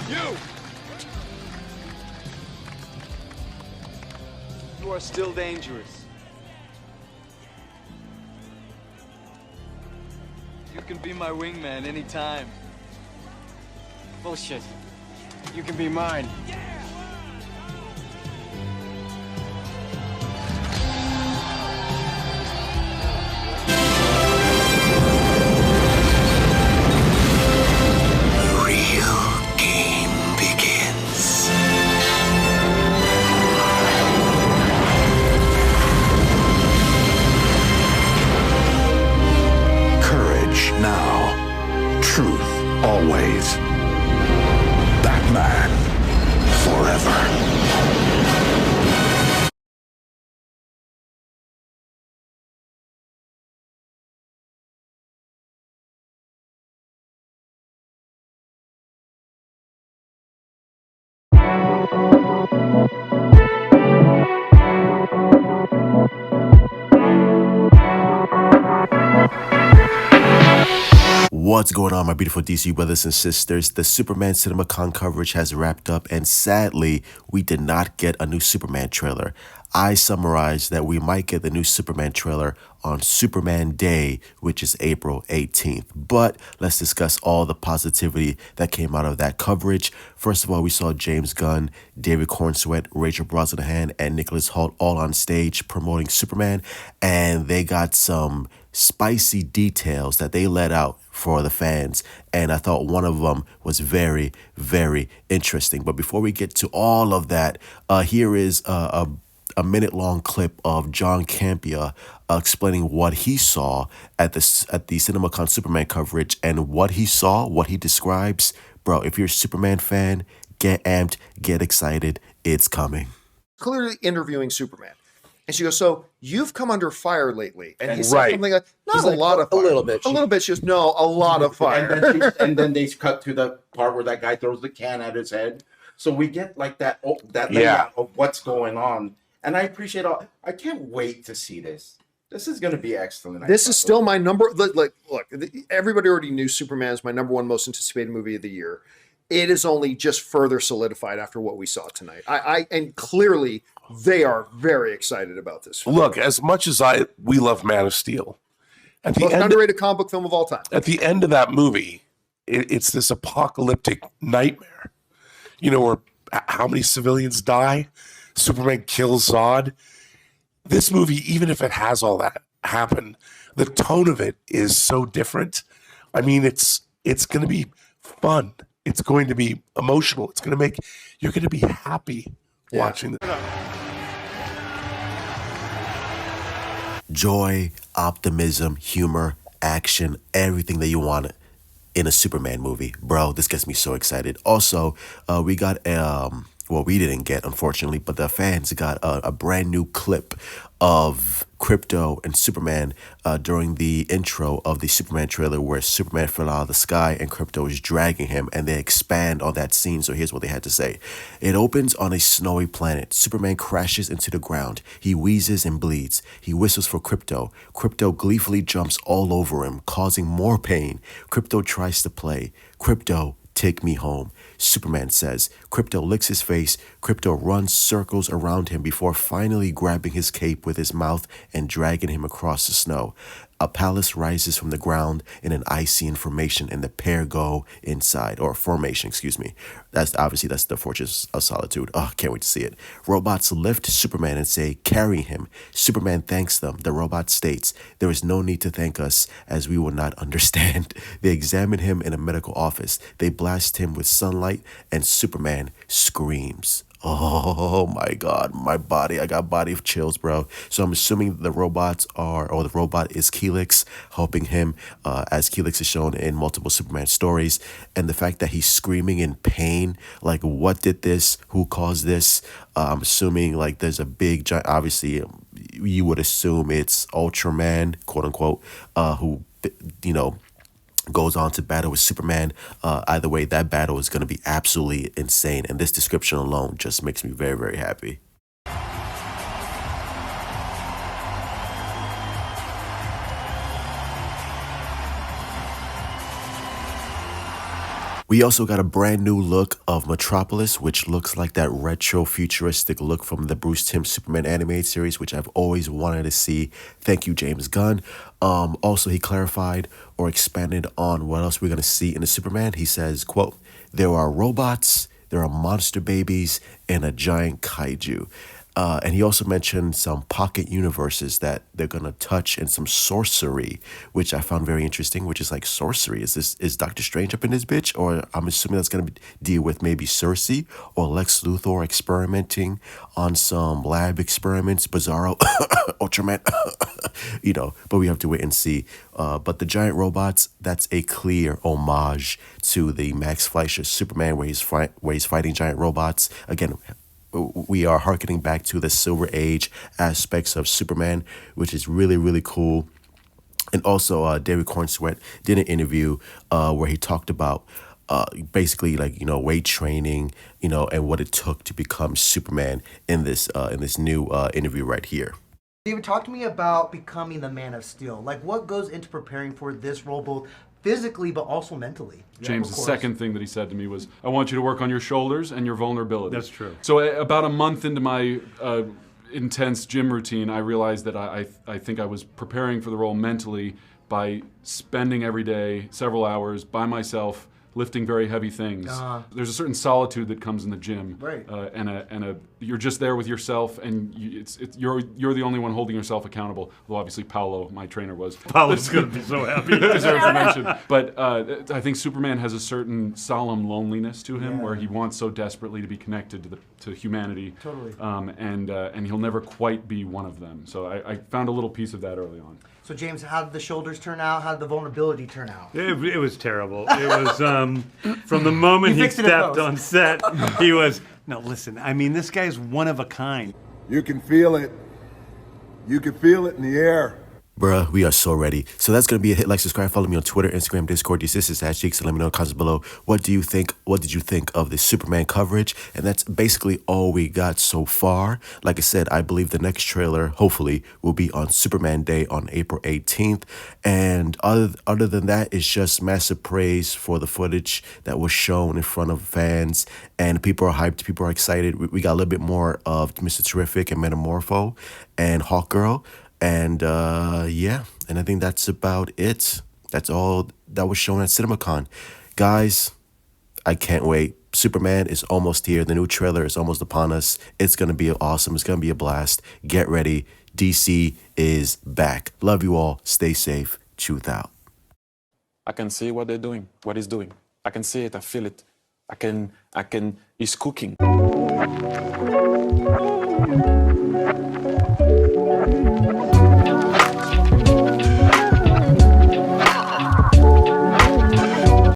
You! You are still dangerous. You can be my wingman anytime. Bullshit. You can be mine. Now, truth always. Batman forever. What's going on, my beautiful DC brothers and sisters? The Superman Cinemacon coverage has wrapped up, and sadly, we did not get a new Superman trailer. I summarized that we might get the new Superman trailer on Superman Day, which is April 18th. But let's discuss all the positivity that came out of that coverage. First of all, we saw James Gunn, David Corenswet, Rachel Brosnahan, and Nicholas Hoult all on stage promoting Superman, and they got some spicy details that they let out for the fans, and I thought one of them was very, very interesting. But before we get to all of that, here is a minute-long clip of John Campea explaining what he saw at the CinemaCon Superman coverage, and what he saw, what he describes. Bro, if you're a Superman fan, get amped, get excited, it's coming. Clearly interviewing Superman. And she goes, so you've come under fire lately. And he said Right. something like, not He's a like, lot of a fire. little bit. A little bit. She goes, no, a lot of fire. And then they cut to the part where that guy throws the can at his head. So we get like that layout of what's going on. And I appreciate all. I can't wait to see this. This is going to be excellent. This is still my number. Look, everybody already knew Superman is my number one most anticipated movie of the year. It is only just further solidified after what we saw tonight. And clearly they are very excited about this. Look, as much as we love Man of Steel, at the Most end, underrated comic book film of all time. at the end of that movie, it's this apocalyptic nightmare. You know, where how many civilians die? Superman kills Zod. This movie, even if it has all that happen, the tone of it is so different. I mean, it's going to be fun. It's going to be emotional. It's going to you're going to be happy watching this. Joy, optimism, humor, action, everything that you want in a Superman movie. Bro, this gets me so excited. Also, we got, we didn't get, unfortunately, but the fans got a brand new clip of Krypto and Superman during the intro of the Superman trailer, where Superman fell out of the sky and Krypto is dragging him, and they expand on that scene. So here's what they had to say. It opens on a snowy planet. Superman crashes into the ground. He wheezes and bleeds. He whistles for Krypto. Krypto gleefully jumps all over him, causing more pain. Krypto tries to play. Krypto, take me home, Superman says. Krypto licks his face. Krypto runs circles around him before finally grabbing his cape with his mouth and dragging him across the snow. A palace rises from the ground in an icy formation, and the pair go inside, or formation, excuse me. That's the Fortress of Solitude. Oh, can't wait to see it. Robots lift Superman and say, carry him. Superman thanks them. The robot states, there is no need to thank us, as we will not understand. They examine him in a medical office. They blast him with sunlight, and Superman screams. Oh my God, I got body of chills, bro. So I'm assuming the robot is Helix, helping him, as Helix is shown in multiple Superman stories. And the fact that he's screaming in pain, like, what did this? Who caused this? I'm assuming, like, there's a big giant, obviously, you would assume it's Ultraman, quote unquote, who, goes on to battle with Superman. Either way, that battle is going to be absolutely insane, and this description alone just makes me very, very happy. We also got a brand new look of Metropolis, which looks like that retro futuristic look from the Bruce Timm Superman animated series, which I've always wanted to see. Thank you, James Gunn. Also, he clarified or expanded on what else we're going to see in the Superman. He says, quote, "There are robots, there are monster babies, and a giant kaiju." And he also mentioned some pocket universes that they're gonna touch and some sorcery, which I found very interesting. Which is like sorcery. Is Doctor Strange up in this bitch, or I'm assuming that's gonna deal with maybe Cersei or Lex Luthor experimenting on some lab experiments, Bizarro, Ultraman, But we have to wait and see. But the giant robots, that's a clear homage to the Max Fleischer Superman, where he's fighting giant robots again. We are harkening back to the Silver Age aspects of Superman, which is really, really cool. And also, David Corenswet did an interview where he talked about basically weight training, and what it took to become Superman in this new interview right here. David, talk to me about becoming the Man of Steel. Like, what goes into preparing for this role, both physically but also mentally? James, the second thing that he said to me was, I want you to work on your shoulders and your vulnerability. That's true. So about a month into my intense gym routine, I realized that I think I was preparing for the role mentally by spending every day several hours by myself lifting very heavy things. There's a certain solitude that comes in the gym, right? And you're just there with yourself, and you're the only one holding yourself accountable. Although obviously Paolo, my trainer, was. Paolo's gonna be so happy. Deserves to mention. But I think Superman has a certain solemn loneliness to him, where he wants so desperately to be connected to humanity. Totally. And he'll never quite be one of them. So I found a little piece of that early on. So James, how did the shoulders turn out? How did the vulnerability turn out? It was terrible. It was from the moment he stepped on set, he was. No, listen. I mean, this guy's one of a kind. You can feel it. You can feel it in the air. Bruh, we are so ready. So that's going to be a hit, like, subscribe, follow me on Twitter, Instagram, Discord, these sisters, #Cheeks, and let me know in the comments below. What did you think of the Superman coverage? And that's basically all we got so far. Like I said, I believe the next trailer, hopefully, will be on Superman Day on April 18th. And other than that, it's just massive praise for the footage that was shown in front of fans. And people are hyped, people are excited. We got a little bit more of Mr. Terrific and Metamorpho and Hawkgirl. And and I think that's about it. That's all that was shown at Cinemacon. Guys, I can't wait. Superman is almost here. The new trailer is almost upon us. It's going to be awesome. It's going to be a blast. Get ready. DC is back. Love you all. Stay safe. Truth out. I can see what they're doing, what he's doing. I can see it. I feel it. he's cooking.